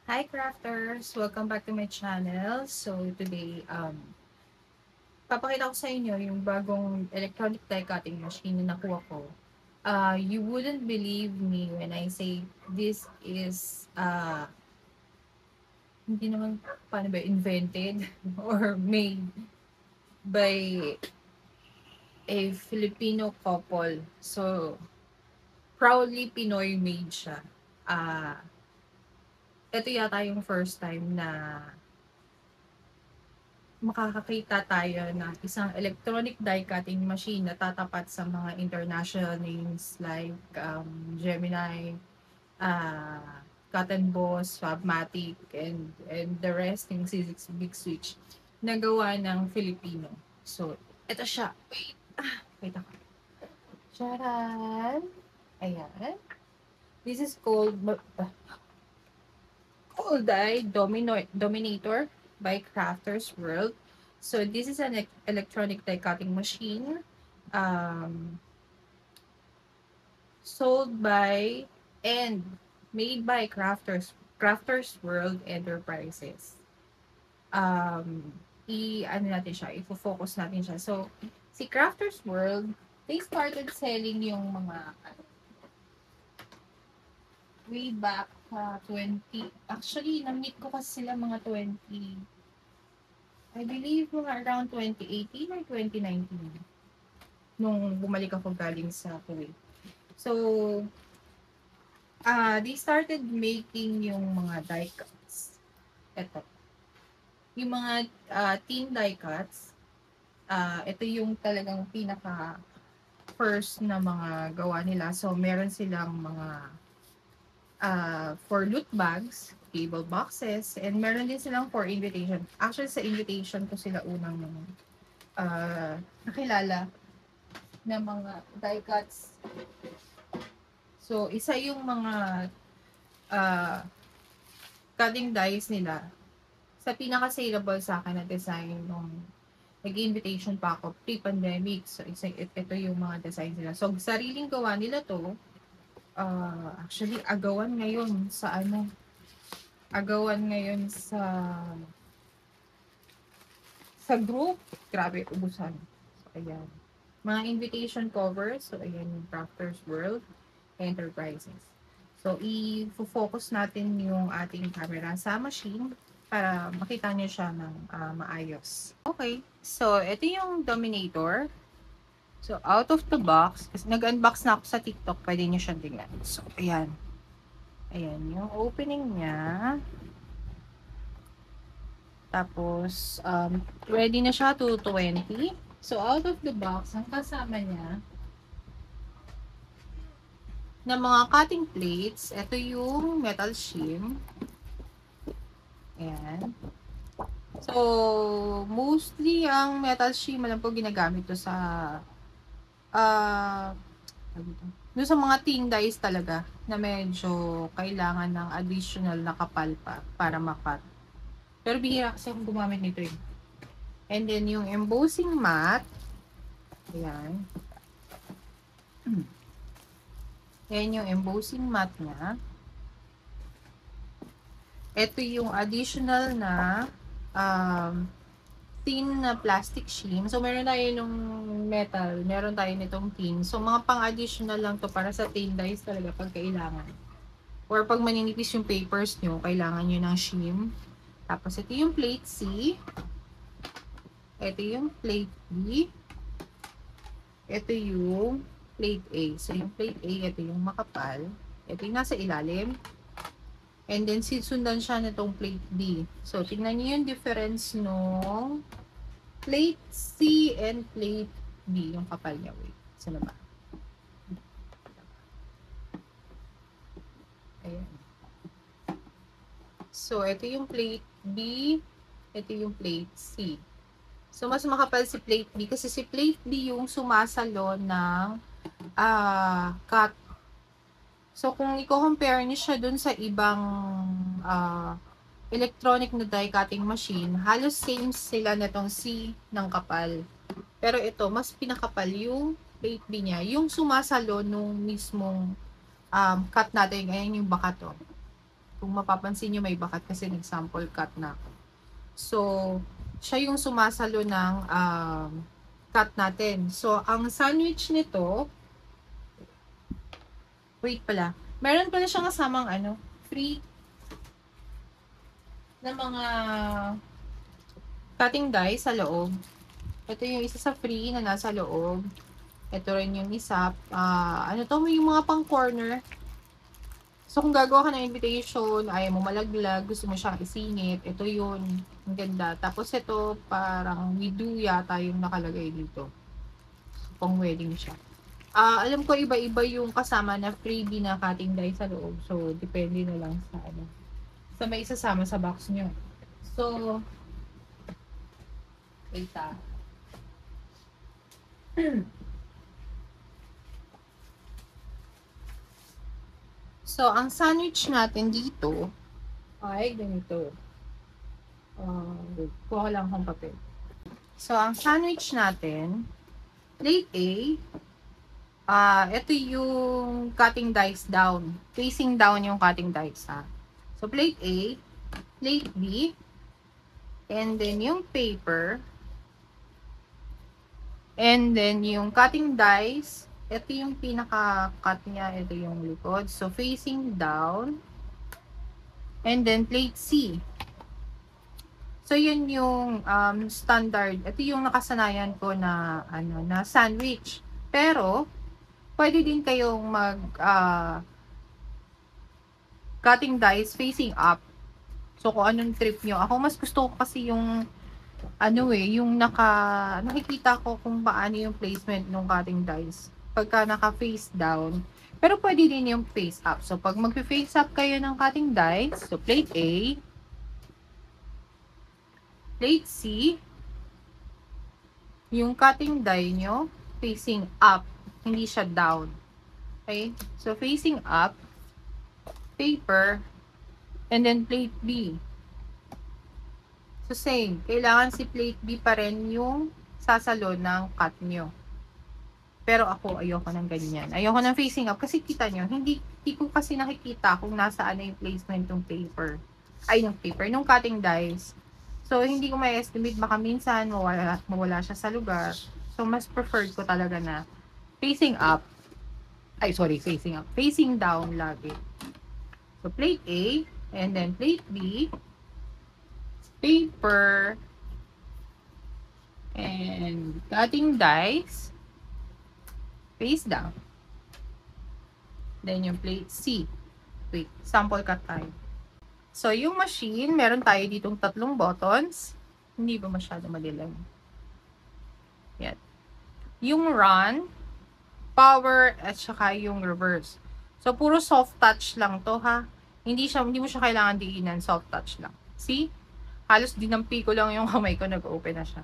Hi crafters! Welcome back to my channel. So today, papakita ko sa inyo yung bagong electronic die cutting machine na nakuha ko. You wouldn't believe me when I say this is, hindi naman, paano ba, invented or made by a Filipino couple. So, proudly Pinoy made siya. Ito yata yung first time na makakakita tayo ng isang electronic die cutting machine na tatapat sa mga international names like Gemini, Cotton Boss, Fabmatic, and the rest yung C6 Big Switch na gawa ng Filipino. So, ito siya. Wait ako. Charan! Ayan. This is called die Dominator by Crafters World. So this is an electronic die cutting machine um, sold by and made by Crafters World Enterprises. Um, ano natin siya, ifo-focus natin siya. So si Crafters World, they started selling yung mga way back 20. Actually, na-meet ko kasi sila mga 20. I believe mga around 2018 or 2019 nung bumalik ako galing sa Kuwait. So, they started making yung mga die cuts. Ito. Yung mga thin die cuts, ito yung talagang pinaka first na mga gawa nila. So, meron silang mga for loot bags, cable boxes, and meron din silang for invitation. Actually, sa invitation ko sila unang nakilala na mga die cuts. So, isa yung mga uh, cutting dies nila sa pinaka-saleable sa akin na design nung nag-invitation pa ako pre-pandemic. So, ito yung mga design nila. So, sariling gawa nila to. Actually, agawan ngayon sa group. Grabe, ubusan. So, ayan. Mga invitation covers. So, ayan yung Crafters World Enterprises. So, i-focus natin yung ating camera sa machine para makita niyo siya ng maayos. Okay. So, ito yung Dominator. So, out of the box, kasi nag-unbox na ako sa TikTok, pwede niyo siyang tingnan. So, ayan. Ayan, yung opening niya. Tapos, ready na siya to 20. So, out of the box, ang kasama niya na mga cutting plates. Ito yung metal shim. Ayan. So, mostly ang metal shim, alam ko ginagamit to sa doon sa mga thin dies talaga na medyo kailangan ng additional na kapal pa para makat. Pero bihira kasi akong gumamit nito eh. And then yung embossing mat. Ayan. Ayan yung embossing mat niya. Ito yung additional na thin na plastic shim. So, meron tayo nung metal. Meron tayo nitong thin. So, mga pang-additional lang to para sa thin dies talaga pag kailangan. Or pag maninipis yung papers nyo, kailangan nyo ng shim. Tapos, ito yung plate C. Ito yung plate B. Ito yung plate A. So, yung plate A, ito yung makapal. Ito yung nasa ilalim. And then, sundan siya na itong plate B. So, tingnan niyo yung difference nung plate C and plate B. Yung kapal niya. Wait. Saan ba? Ayan. So, ito yung plate B. Ito yung plate C. So, mas makapal si plate B kasi si plate B yung sumasalo ng cut. So, kung i-compare niyo siya dun sa ibang electronic na die cutting machine, halos same sila na tong C ng kapal. Pero ito, mas pinakapal yung plate B niya. Yung sumasalo nung mismong cut natin, ayan yung baka to. Kung mapapansin nyo, may bakat kasi nag-sample cut na ako. So, siya yung sumasalo ng cut natin. So, ang sandwich nito, wait pala, meron pala siyang kasamang free na mga cutting dies sa loob. Ito yung isa sa free na nasa loob. Ito rin yung isa. Yung mga pang corner. So, kung gagawa ka ng invitation, ayaw mo malaglag, gusto mo siyang isingit, ito yun. Ang ganda. Tapos ito, parang we do yata yung nakalagay dito. So, pang wedding siya. Alam ko iba-iba yung kasama na freebie na cutting die sa loob. So, depende na lang sa may isasama sa box nyo. So, wait So, ang sandwich natin dito ay ganito. Kuha lang akong papel. So, ang sandwich natin, plate A, ito yung cutting dies down. Facing down yung cutting dies, ha. So, plate A, plate B, and then yung paper, and then yung cutting dies, ito yung pinaka-cut niya, ito yung likod. So, facing down, and then plate C. So, yun yung standard. Ito yung nakasanayan ko na, na sandwich. Pero, pwede din kayong cutting dies facing up. So, kung anong trip nyo. Ako, mas gusto ko kasi yung, yung nakikita ko kung paano yung placement ng cutting dies. Pagka naka-face down. Pero, pwede din yung face up. So, pag mag-face up kayo ng cutting dies, so, plate A, plate C, yung cutting die nyo, facing up. Hindi siya down. Okay? So, facing up, paper, and then plate B. So, same. Kailangan si plate B pa rin yung sasalo ng cut nyo. Pero ako, ayoko ng ganyan. Ayoko ng facing up. Kasi kita nyo, hindi ko kasi nakikita kung nasaan na yung placement ng paper. Nung cutting dies. So, hindi ko may estimate. Baka minsan, mawala siya sa lugar. So, mas preferred ko talaga na facing up. Facing up. Facing down lagi. So, plate A, and then plate B, paper, and cutting dies, face down. Then, yung plate C. Wait, sample cut tayo. So, yung machine, meron tayo ditong 3 buttons. Hindi ba masyado madilim? Yan. Yung run, power, at saka yung reverse. So, puro soft touch lang to, ha? Hindi mo siya kailangan diinan, soft touch lang. See? Halos dinampi ko lang yung kamay ko, nag-open na siya.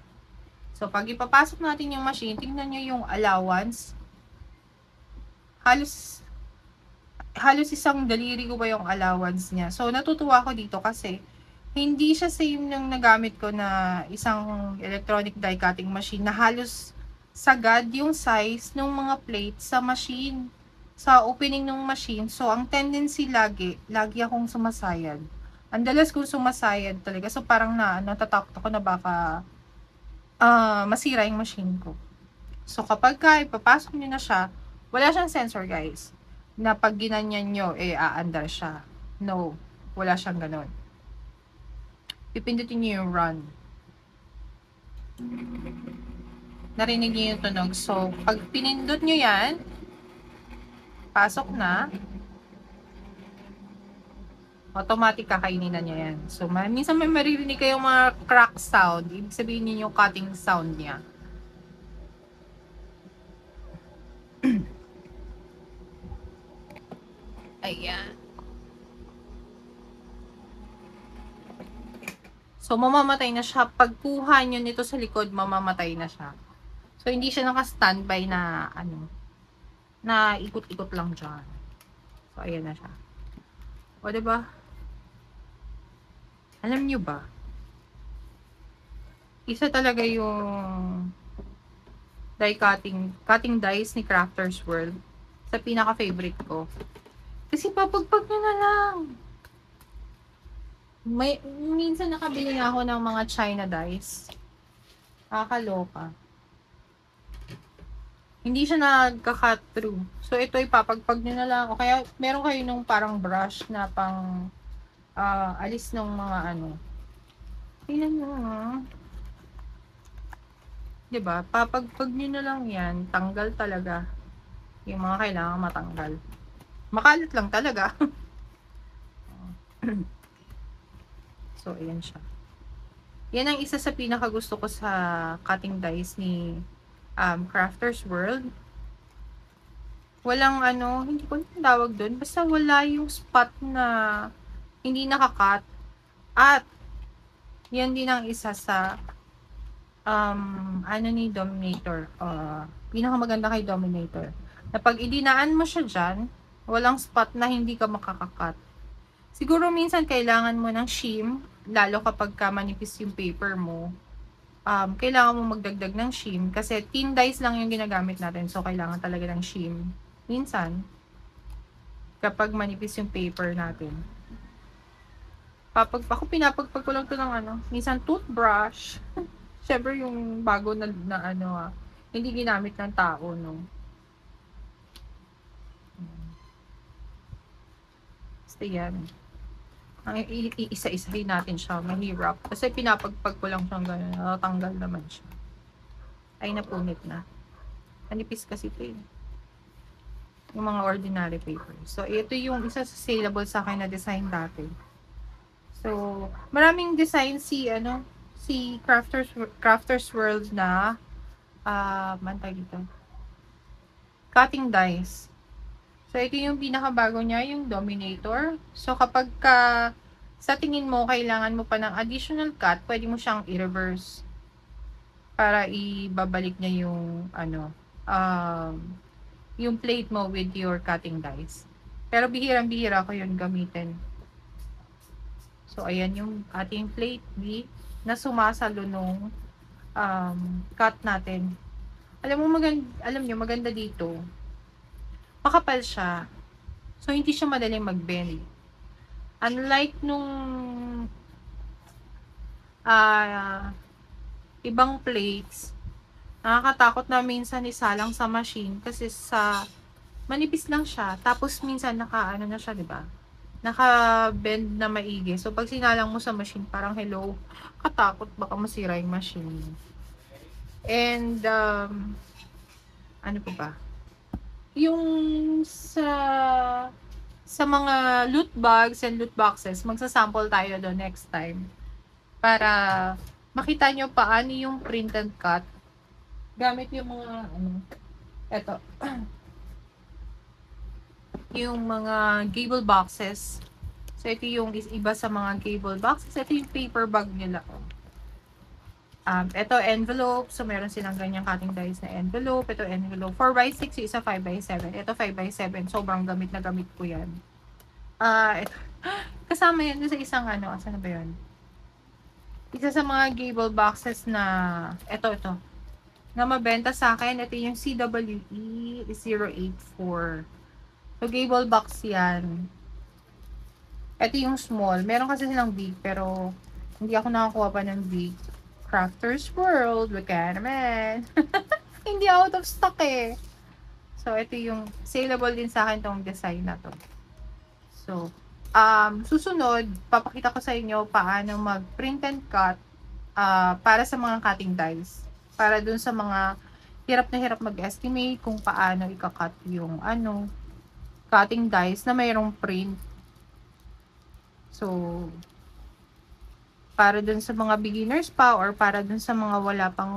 So, pag ipapasok natin yung machine, tingnan nyo yung allowance. Halos isang daliri ko ba yung allowance niya. So, natutuwa ko dito kasi hindi siya same ng nagamit ko na isang electronic die cutting machine na halos sagad yung size ng mga plates sa machine. Sa opening ng machine. So, ang tendency lagi akong sumasayad. Ang dalas kong sumasayad talaga. So, parang natatakot ako na baka masira yung machine ko. So, kapag ipapasok nyo na siya, wala siyang sensor, guys. Na pag ginanyan nyo, aandar siya. No. Wala siyang ganon. Pipindutin nyo yung run. Narinig nyo yung tunog. So, pag pinindot nyo yan, pasok na, automatic kakainin na niya yan. So, minsan may maririnig kayong mga crack sound. Ibig sabihin niyo yung cutting sound niya. Ayan. So, mamamatay na siya. Pagkuha nyo nito sa likod, mamamatay na siya. So, hindi siya naka-standby na, na ikot-ikot lang dyan. So, ayan na siya. O, diba? Alam nyo ba? Isa talaga yung cutting dies ni Crafters World sa pinaka-favorite ko. Kasi papagpag nyo na lang. Minsan nakabili nga ako ng mga China dice. Nakakaloka. Hindi siya nagka-cut through. So, ito ipapagpag nyo na lang. O kaya, meron kayo nung parang brush na pang alis ng mga ano. Tingnan nyo. Diba? Papagpag nyo na lang yan. Tanggal talaga. Yung mga kailangan matanggal. Makalat lang talaga. So, ayan siya. Yan ang isa sa pinakagusto ko sa cutting dies ni Crafters World. Walang ano, hindi ko na tawag doon. Basta wala yung spot na hindi nakakat. At, yan din ang isa sa ano ni Dominator. Pinakamaganda kay Dominator. Na pag idinaan mo siya dyan, walang spot na hindi ka makakakat. Siguro minsan kailangan mo ng shim, lalo kapag ka manipis yung paper mo. Kailangan mo magdagdag ng shim kasi thin dies lang yung ginagamit natin. So, kailangan talaga ng shim. Minsan, kapag manipis yung paper natin. Ako pinapagpag ko lang to ng ano, minsan toothbrush. Siyempre yung bago na ano hindi ginamit ng tao, no. Basta yan. Ang iisa-isahin natin siya, mahirap. Kasi pinapagpag ko lang siyang gano'n, natatanggal naman siya. Ay, napunit na. Manipis kasi ito eh. Yung mga ordinary paper. So, ito yung isa sa saleable sa akin na design dati. So, maraming design si Crafters World na mantay dito. Cutting dies. So, ito yung pinakabago niya, yung Dominator. So, kapag sa tingin mo, kailangan mo pa ng additional cut, pwede mo siyang i-reverse para ibabalik niya yung yung plate mo with your cutting dies. Pero bihirang-bihira ko yun gamitin. So, ayan yung ating plate B na sumasalo nung cut natin. Alam nyo, maganda dito. Makapal siya. So, hindi siya madaling mag-bend. Unlike nung ibang plates, nakakatakot na minsan isalang sa machine kasi manipis lang siya. Tapos minsan naka-ano na siya, 'di ba? Naka-bend na maigi. So, pag sinalang mo sa machine, parang hello, katakot baka masira yung machine. And, ano pa ba? Yung sa mga loot bags and loot boxes, magsasample tayo doon next time. Para makita nyo paano yung print and cut. Gamit yung mga, eto. Yung mga gable boxes. So, ito yung iba sa mga gable boxes. Ito yung paper bag nila. Ito envelope. So, meron silang ganyang cutting dies na envelope. Ito envelope. 4x6, yung isa 5x7. Ito 5x7. Sobrang gamit na gamit ko yan. Ito. Kasama yan sa isang asan na ba yun? Isa sa mga gable boxes na, ito. Na mabenta sa akin. Ito yung CWE 084. So, gable box yan. Ito yung small. Meron kasi silang big, pero hindi ako nakakuha pa ng big. Crafters World, wala naman. Hindi out of stock eh. So, ito yung saleable din sa akin tong design na to. So, susunod, papakita ko sa inyo paano mag-print and cut para sa mga cutting dies. Para dun sa mga hirap na hirap mag-estimate kung paano i-cut yung cutting dies na mayroong print. So, para dun sa mga beginners pa or para dun sa mga wala pang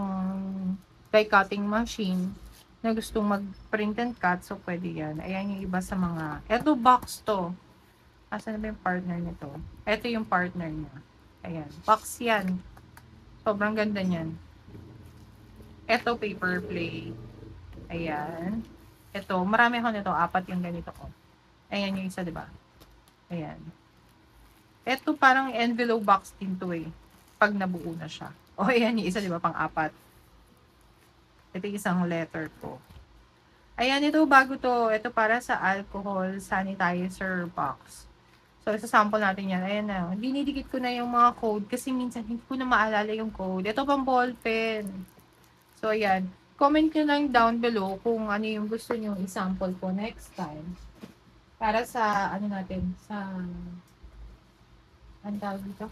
die cutting machine na gustong mag-print and cut, so pwede yan. Ayan yung iba sa mga, eto box to. Asan na ba yung partner nito? Eto yung partner niya. Ayan, box yan. Sobrang ganda niyan. Eto paper plate. Ayan. Eto, marami ako nito, 4 yung ganito ko. Ayan yung isa, diba? Ayan. Ito parang envelope box din to eh. Pag nabuo na siya. O ayan yung isa, di ba? Pang-4. Ito yung isang letter ko. Ayan, ito bago to. Ito para sa alcohol sanitizer box. So, isasample natin yan. Ayan na. Dinidikit ko na yung mga code kasi minsan hindi ko na maalala yung code. Ito pang ballpen. So, ayan. Comment nyo lang down below kung ano yung gusto nyo i-sample ko next time. Para sa, ano natin, sa, ano tawag dito?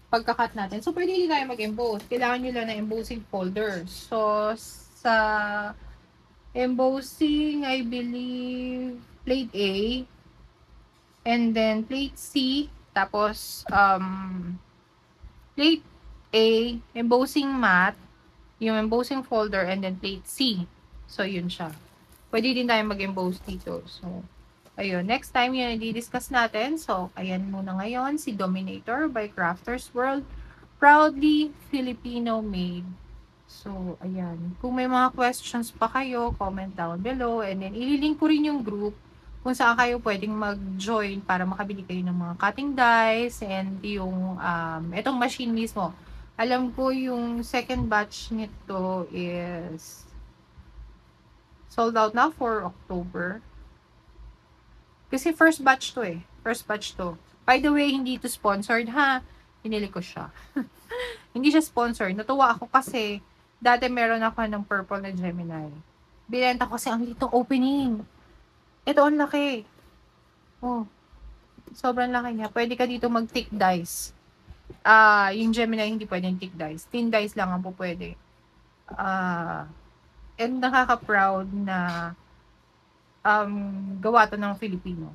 Pagkakat natin. So, pwede hindi tayo mag-emboss. Kailangan nyo lang ng embossing folder. So, sa embossing, I believe, plate A, and then plate C, tapos, plate A, embossing matte, yung embossing folder, and then plate C. So, yun siya. Pwede din tayo mag-emboss dito. So, ayun. Next time, yun i-discuss natin. So, ayan muna ngayon, si Dominator by Crafters World. Proudly Filipino made. So, ayan. Kung may mga questions pa kayo, comment down below. And then, ililink ko rin yung group kung saan kayo pwedeng mag-join para makabili kayo ng mga cutting dies and yung, itong machine mismo. Alam ko yung second batch nito is sold out na for October. Kasi first batch to eh. First batch to. By the way, hindi to sponsored ha. Pinili ko siya. Hindi siya sponsored. Natuwa ako kasi dati meron ako ng purple na Gemini. Binenta ko kasi ang litong opening. Ito ang laki. Oh, sobrang laki niya. Pwede ka dito mag-thick dice. Yung Gemini hindi pwedeng thick dice. Thin dice lang ang po pwede. And nakaka-proud na gawa to ng Filipino.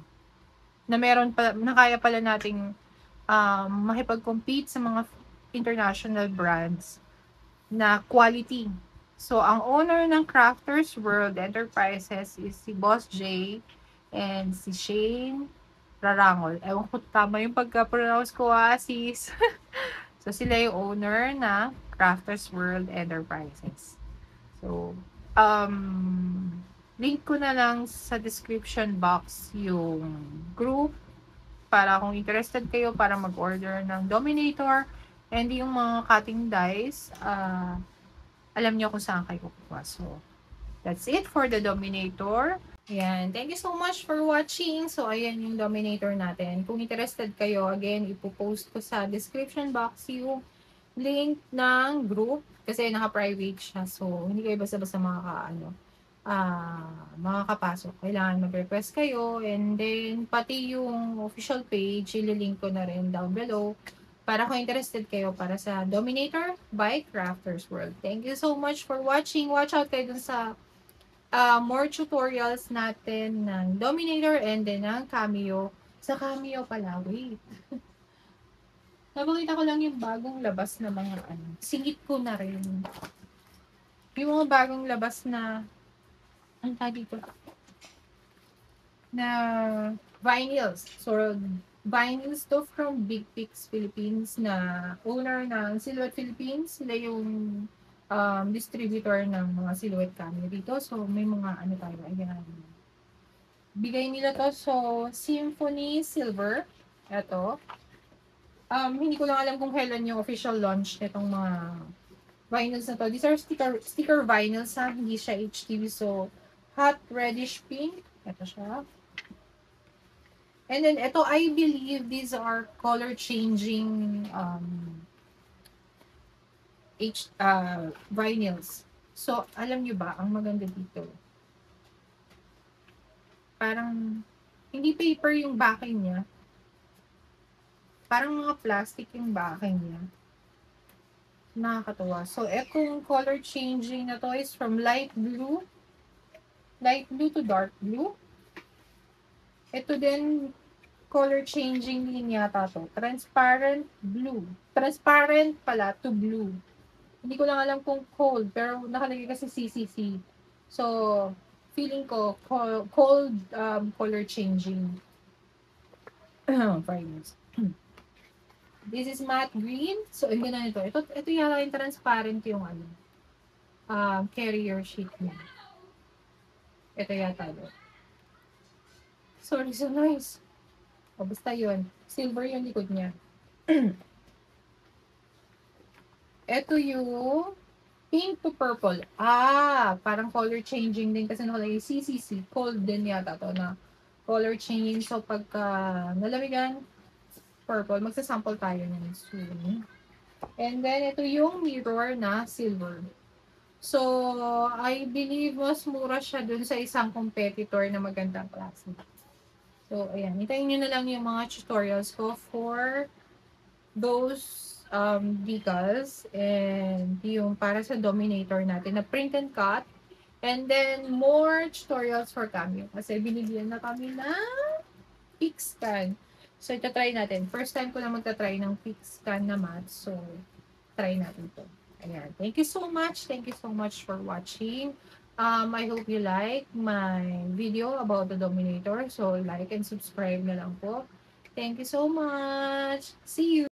Na meron pa, na kaya pala nating makipag-compete sa mga international brands na quality. So, ang owner ng Crafters World Enterprises is si Boss J and si Shane Rarangol. Ewan ko tama yung pagka-pronounce ko sis. So, sila yung owner na Crafters World Enterprises. So, link ko na lang sa description box yung group para kung interested kayo para mag-order ng Dominator and yung mga cutting dies, alam niyo kung saan kayo kukuha. So, that's it for the Dominator. Ayan. Thank you so much for watching. So, ayan yung Dominator natin. Kung interested kayo, again, ipopost ko sa description box yung link ng group kasi naka-private siya. So, hindi kayo basta-basta makakapasok. Kailangan mag-request kayo and then pati yung official page, ililink ko na rin down below para kung interested kayo para sa Dominator by Crafters World. Thank you so much for watching. Watch out kayo dun sa more tutorials natin ng Dominator and then ng Cameo. Sa Cameo pala, wait. Napakita ko lang yung bagong labas na mga singit ko na rin. Yung mga bagong labas na ang tawag dito na vinyls. So, vinyls to from Big Pix Philippines na owner ng Silhouette Philippines. Sila yung distributor ng mga Silhouette camera dito. So, may mga tayo. Ayan. Bigay nila to. So, Symphony Silver. Ito. Hindi ko lang alam kung kailan yung official launch nitong mga vinyls na to. These are sticker vinyls ha. Hindi siya HTV. So, hot reddish pink. Ito siya. And then, ito, I believe these are color changing vinyls. So, alam nyo ba, ang maganda dito, parang, hindi paper yung backing niya. Parang mga plastic yung backing niya. Nakakatuwa. So, etong color changing na to is from light blue to dark blue. Ito din, color changing din yata to. Transparent blue. Transparent pala to blue. Hindi ko lang alam kung cold, pero nakalagay kasi CCC. So, feeling ko, cold color changing. This is matte green. So, ang ganda nito. Ito yata yung transparent yung carrier sheet niya. Ito yata doon. Sorry, so nice. O, basta yun. Silver yung likod niya. Ito yung pink to purple. Parang color changing din kasi nakalagay CCC. Cold din yata to na color changing. So, pagka nalamigan, purple, magsasample tayo ng soon. And then, ito yung mirror na silver. So, I believe mas mura siya dun sa isang competitor na magandang klase. So, ayan. Hintayin nyo na lang yung mga tutorials ko for those decals and yung para sa Dominator natin na print and cut. And then, more tutorials for Cameo. Kasi binigyan na kami ng pick scan. So, ito try natin. First time ko na magta-try ng pick scan na matte. So, try natin ito. Ayan. Thank you so much. Thank you so much for watching. I hope you like my video about the Dominator. So, like and subscribe na lang po. Thank you so much. See you!